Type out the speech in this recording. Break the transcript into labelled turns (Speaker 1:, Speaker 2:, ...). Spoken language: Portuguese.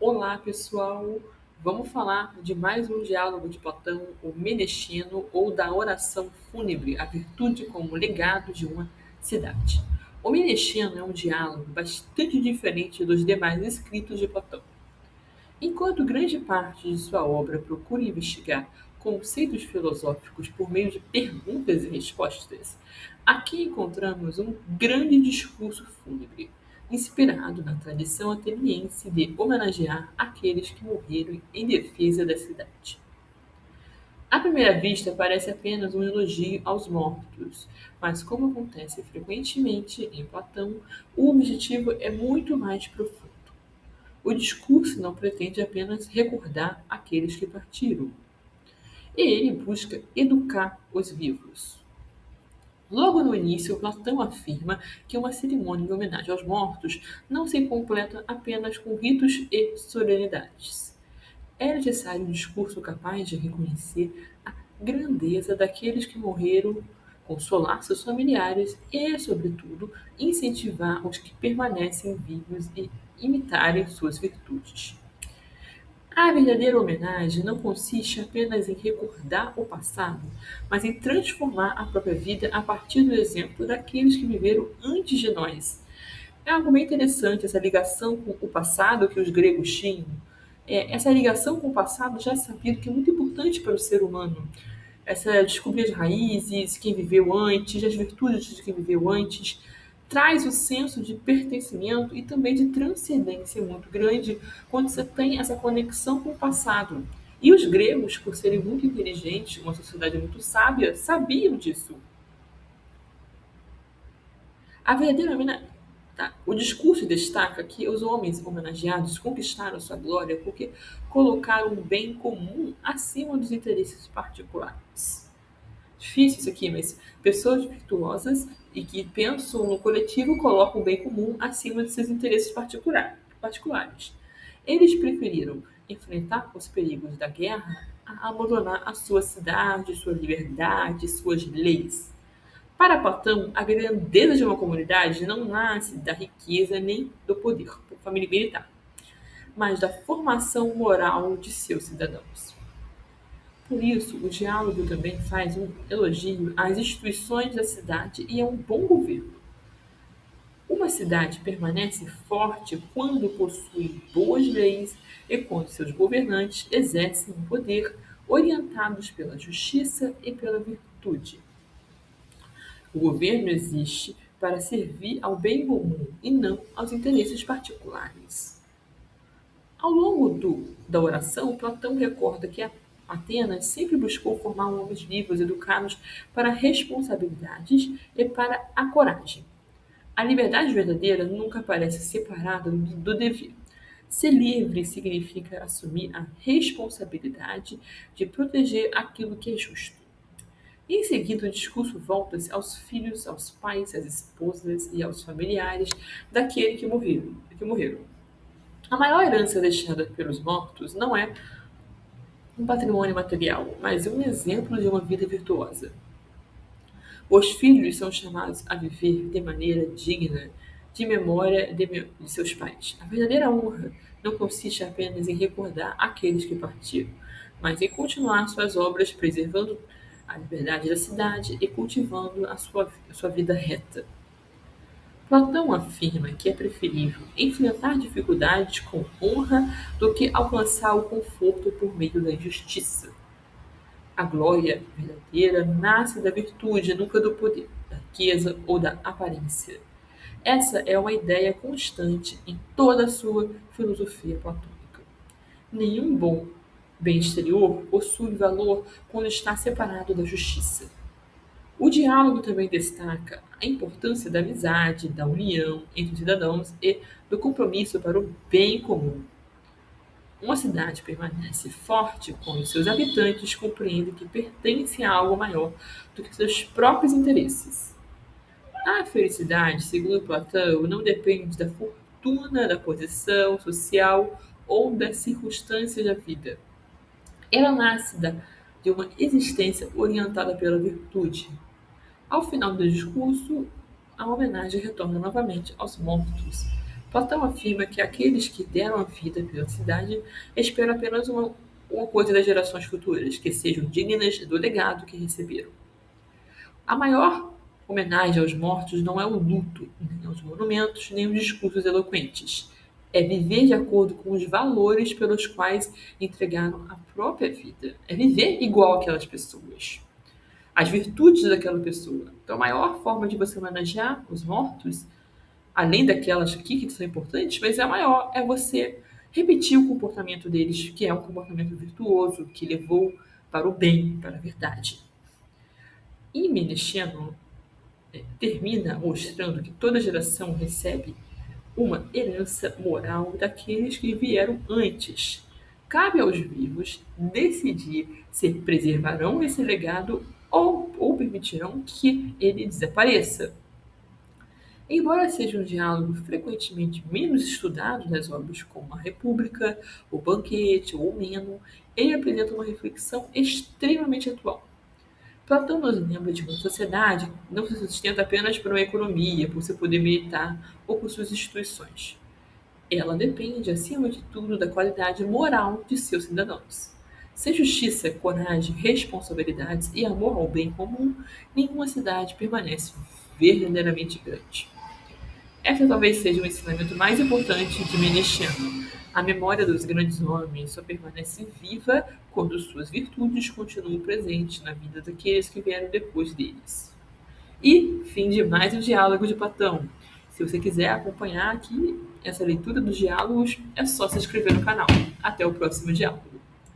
Speaker 1: Olá, pessoal! Vamos falar de mais um diálogo de Platão, o Menestino, ou da oração fúnebre, a virtude como legado de uma cidade. O Menestino é um diálogo bastante diferente dos demais escritos de Platão. Enquanto grande parte de sua obra procura investigar conceitos filosóficos por meio de perguntas e respostas, aqui encontramos um grande discurso fúnebre, inspirado na tradição ateniense de homenagear aqueles que morreram em defesa da cidade. À primeira vista, parece apenas um elogio aos mortos, mas, como acontece frequentemente em Platão, o objetivo é muito mais profundo. O discurso não pretende apenas recordar aqueles que partiram. Ele busca educar os vivos. Logo no início, Platão afirma que uma cerimônia em homenagem aos mortos não se completa apenas com ritos e solenidades. É necessário um discurso capaz de reconhecer a grandeza daqueles que morreram, consolar seus familiares e, sobretudo, incentivar os que permanecem vivos e imitarem suas virtudes. A verdadeira homenagem não consiste apenas em recordar o passado, mas em transformar a própria vida a partir do exemplo daqueles que viveram antes de nós. É algo bem interessante essa ligação com o passado que os gregos tinham. Essa ligação com o passado já é sabido que é muito importante para o ser humano. Essa descobrir as raízes, quem viveu antes, as virtudes de quem viveu antes, traz o senso de pertencimento e também de transcendência muito grande quando você tem essa conexão com o passado. E os gregos, por serem muito inteligentes, uma sociedade muito sábia, sabiam disso. A verdadeira homenagem. Tá. O discurso destaca que os homens homenageados conquistaram sua glória porque colocaram o bem comum acima dos interesses particulares. Difícil isso aqui, mas pessoas virtuosas e que pensam no coletivo colocam o bem comum acima de seus interesses particulares. Eles preferiram enfrentar os perigos da guerra a abandonar a sua cidade, sua liberdade, suas leis. Para Platão, a grandeza de uma comunidade não nasce da riqueza nem do poder, por família militar, mas da formação moral de seus cidadãos. Por isso, o diálogo também faz um elogio às instituições da cidade e a um bom governo. Uma cidade permanece forte quando possui boas leis e quando seus governantes exercem o poder orientados pela justiça e pela virtude. O governo existe para servir ao bem comum e não aos interesses particulares. Ao longo da oração, Platão recorda que Atenas sempre buscou formar homens vivos, educados para responsabilidades e para a coragem. A liberdade verdadeira nunca parece separada do dever. Ser livre significa assumir a responsabilidade de proteger aquilo que é justo. Em seguida, o discurso volta-se aos filhos, aos pais, às esposas e aos familiares daqueles que morreram. A maior herança deixada pelos mortos não é um patrimônio material, mas um exemplo de uma vida virtuosa. Os filhos são chamados a viver de maneira digna, de memória de seus pais. A verdadeira honra não consiste apenas em recordar aqueles que partiram, mas em continuar suas obras preservando a liberdade da cidade e cultivando a sua vida reta. Platão afirma que é preferível enfrentar dificuldades com honra do que alcançar o conforto por meio da injustiça. A glória verdadeira nasce da virtude, nunca do poder, da riqueza ou da aparência. Essa é uma ideia constante em toda a sua filosofia platônica. Nenhum bem exterior possui valor quando está separado da justiça. O diálogo também destaca a importância da amizade, da união entre os cidadãos e do compromisso para o bem comum. Uma cidade permanece forte quando seus habitantes compreendem que pertencem a algo maior do que seus próprios interesses. A felicidade, segundo Platão, não depende da fortuna, da posição social ou das circunstâncias da vida. Ela nasce de uma existência orientada pela virtude. Ao final do discurso, a homenagem retorna novamente aos mortos, Platão afirma que aqueles que deram a vida pela cidade esperam apenas uma coisa das gerações futuras, que sejam dignas do legado que receberam. A maior homenagem aos mortos não é o luto, nem os monumentos, nem os discursos eloquentes. É viver de acordo com os valores pelos quais entregaram a própria vida. É viver igual aquelas pessoas. As virtudes daquela pessoa. Então, a maior forma de você homenagear os mortos, além daquelas aqui que são importantes, mas a maior é você repetir o comportamento deles, que é um comportamento virtuoso, que levou para o bem, para a verdade. E Menecheno termina mostrando que toda geração recebe uma herança moral daqueles que vieram antes. Cabe aos vivos decidir se preservarão esse legado ou permitirão que ele desapareça. Embora seja um diálogo frequentemente menos estudado nas obras como A República, O Banquete ou O Meno, ele apresenta uma reflexão extremamente atual. Platão nos lembra de uma sociedade que não se sustenta apenas por uma economia, por seu poder militar ou por suas instituições. Ela depende, acima de tudo, da qualidade moral de seus cidadãos. Sem justiça, coragem, responsabilidades e amor ao bem comum, nenhuma cidade permanece verdadeiramente grande. Essa talvez seja o ensinamento mais importante de Menecheno. A memória dos grandes homens só permanece viva quando suas virtudes continuam presentes na vida daqueles que vieram depois deles. E fim de mais um diálogo de Platão. Se você quiser acompanhar aqui essa leitura dos diálogos, é só se inscrever no canal. Até o próximo diálogo.